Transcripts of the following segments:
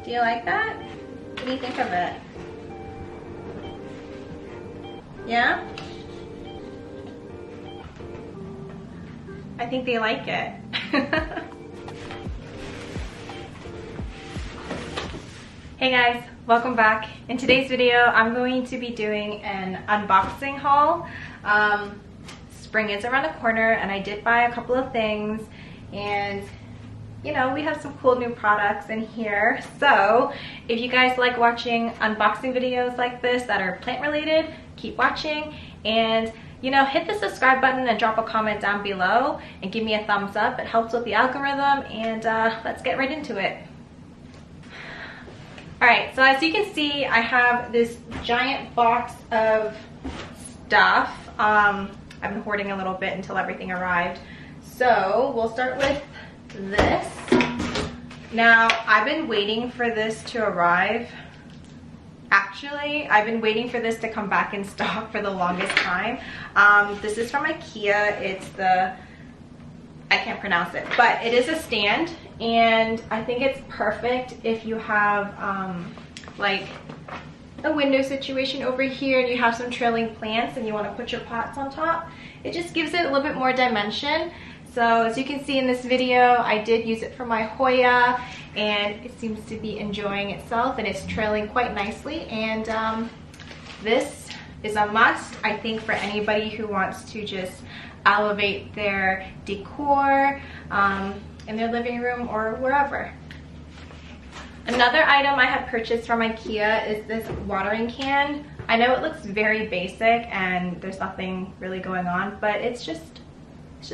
Do you like that? What do you think of it? Yeah? I think they like it. Hey guys, welcome back. In today's video, I'm going to be doing an unboxing haul. Spring is around the corner and I did buy a couple of things, and you know, we have some cool new products in here. So if you guys like watching unboxing videos like this that are plant related, keep watching, and you know, hit the subscribe button and drop a comment down below and give me a thumbs up. It helps with the algorithm, and let's get right into it. Alright, so as you can see, I have this giant box of stuff. I've been hoarding a little bit until everything arrived. So we'll start with this. Now, I've been waiting for this to arrive. Actually, I've been waiting for this to come back in stock for the longest time. This is from IKEA. It's the, I can't pronounce it, but it is a stand, and I think it's perfect if you have like a window situation over here and you have some trailing plants and you want to put your pots on top. It just gives it a little bit more dimension. So as you can see in this video, I did use it for my Hoya, and it seems to be enjoying itself, and it's trailing quite nicely. And this is a must, I think, for anybody who wants to just elevate their decor in their living room or wherever. Another item I have purchased from IKEA is this watering can. I know it looks very basic and there's nothing really going on, but it's just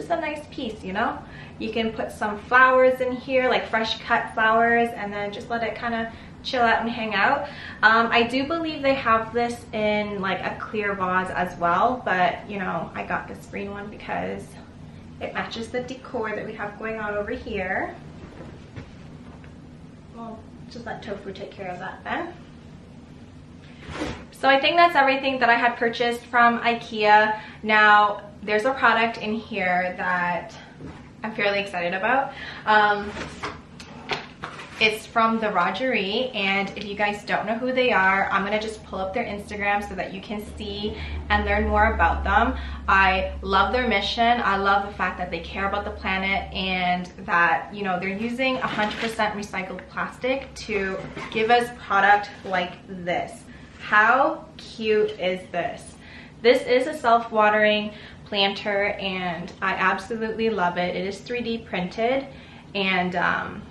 a nice piece, you know? You can put some flowers in here, like fresh cut flowers, and then just let it kind of chill out and hang out. I do believe they have this in like a clear vase as well, but you know, I got this green one because it matches the decor that we have going on over here. Well, just let Tofu take care of that then. So I think that's everything that I had purchased from IKEA. Now, there's a product in here that I'm fairly excited about. It's from the Rogerie, and if you guys don't know who they are, I'm gonna just pull up their Instagram so that you can see and learn more about them. I love their mission. I love the fact that they care about the planet, and that, you know, they're using 100% recycled plastic to give us product like this. How cute is this? This is a self-watering planter, and I absolutely love it. It is 3D printed, and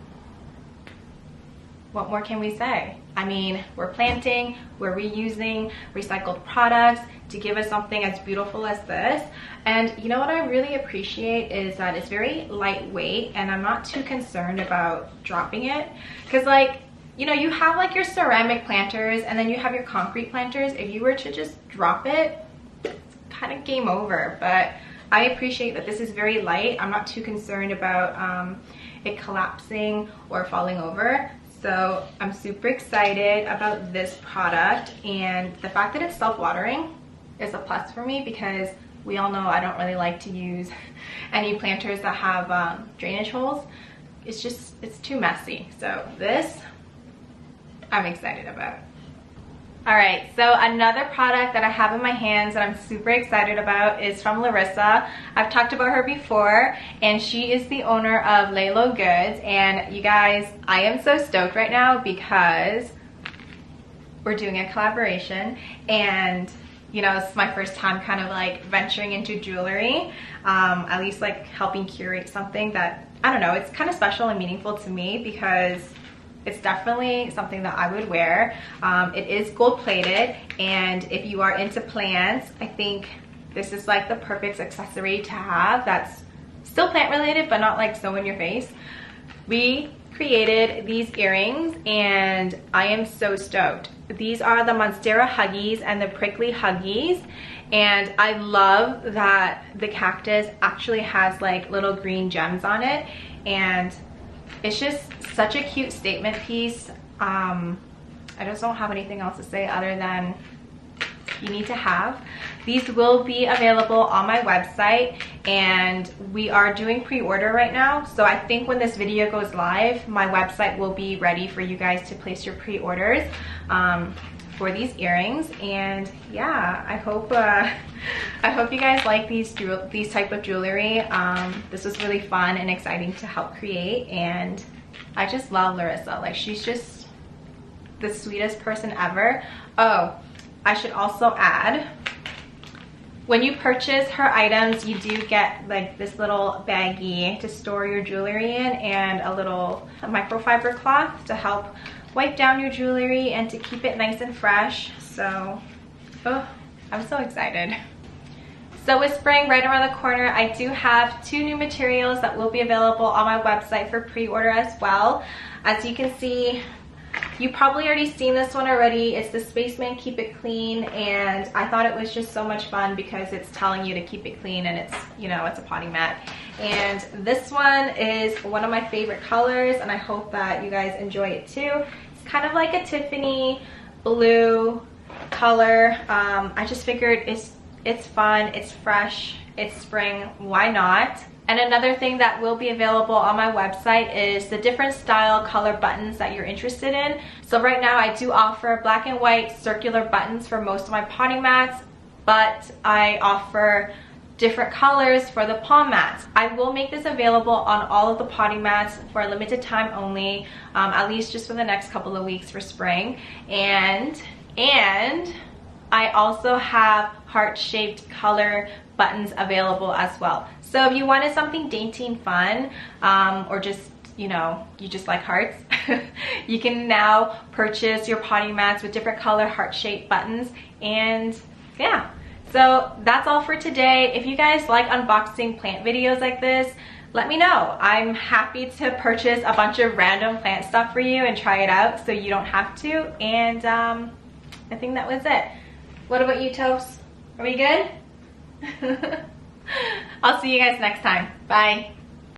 what more can we say? I mean, we're planting, we're reusing recycled products to give us something as beautiful as this. And you know what I really appreciate is that it's very lightweight, and I'm not too concerned about dropping it. Because like, you know, you have like your ceramic planters and then you have your concrete planters. If you were to just drop it, it's kind of game over. But I appreciate that this is very light. I'm not too concerned about it collapsing or falling over. So I'm super excited about this product, and the fact that it's self-watering is a plus for me, because we all know I don't really like to use any planters that have drainage holes. It's too messy. So this, I'm excited about. All right, so another product that I have in my hands that I'm super excited about is from Larissa. I've talked about her before, and she is the owner of Lalo Goods. And you guys, I am so stoked right now because we're doing a collaboration, and you know, it's my first time kind of like venturing into jewelry, at least like helping curate something that, I don't know, it's kind of special and meaningful to me, because it's definitely something that I would wear. It is gold plated, and if you are into plants, I think this is like the perfect accessory to have that's still plant related but not like so in your face. We created these earrings, and I am so stoked. These are the Monstera Huggies and the Prickly Huggies, and I love that the cactus actually has like little green gems on it, and it's just such a cute statement piece. I just don't have anything else to say other than you need to have. These will be available on my website, and we are doing pre-order right now. So I think when this video goes live, my website will be ready for you guys to place your pre-orders for these earrings. And yeah, I hope you guys like these type of jewelry. This was really fun and exciting to help create, and I just love Larissa. Like, she's just the sweetest person ever. Oh, I should also add, when you purchase her items, you do get like this little baggie to store your jewelry in, and a little microfiber cloth to help wipe down your jewelry and to keep it nice and fresh. So, oh, I'm so excited. So with spring right around the corner, I do have 2 new materials that will be available on my website for pre-order as well. As you can see, you probably already seen this one already. It's the Spaceman Keep It Clean, and I thought it was just so much fun because it's telling you to keep it clean, and it's, you know, it's a potting mat. And this one is one of my favorite colors, and I hope that you guys enjoy it too. It's kind of like a Tiffany blue color. I just figured it's fun, it's fresh, it's spring, why not? And another thing that will be available on my website is the different style color buttons that you're interested in. So right now I do offer black and white circular buttons for most of my potting mats, but I offer different colors for the palm mats. I will make this available on all of the potting mats for a limited time only, at least just for the next couple of weeks for spring. And I also have heart-shaped color buttons available as well. So if you wanted something dainty and fun, or just, you know, you just like hearts, you can now purchase your potting mats with different color heart-shaped buttons. And yeah, so that's all for today. If you guys like unboxing plant videos like this, let me know. I'm happy to purchase a bunch of random plant stuff for you and try it out so you don't have to. And I think that was it. What about you, Toast? Are we good? I'll see you guys next time. Bye.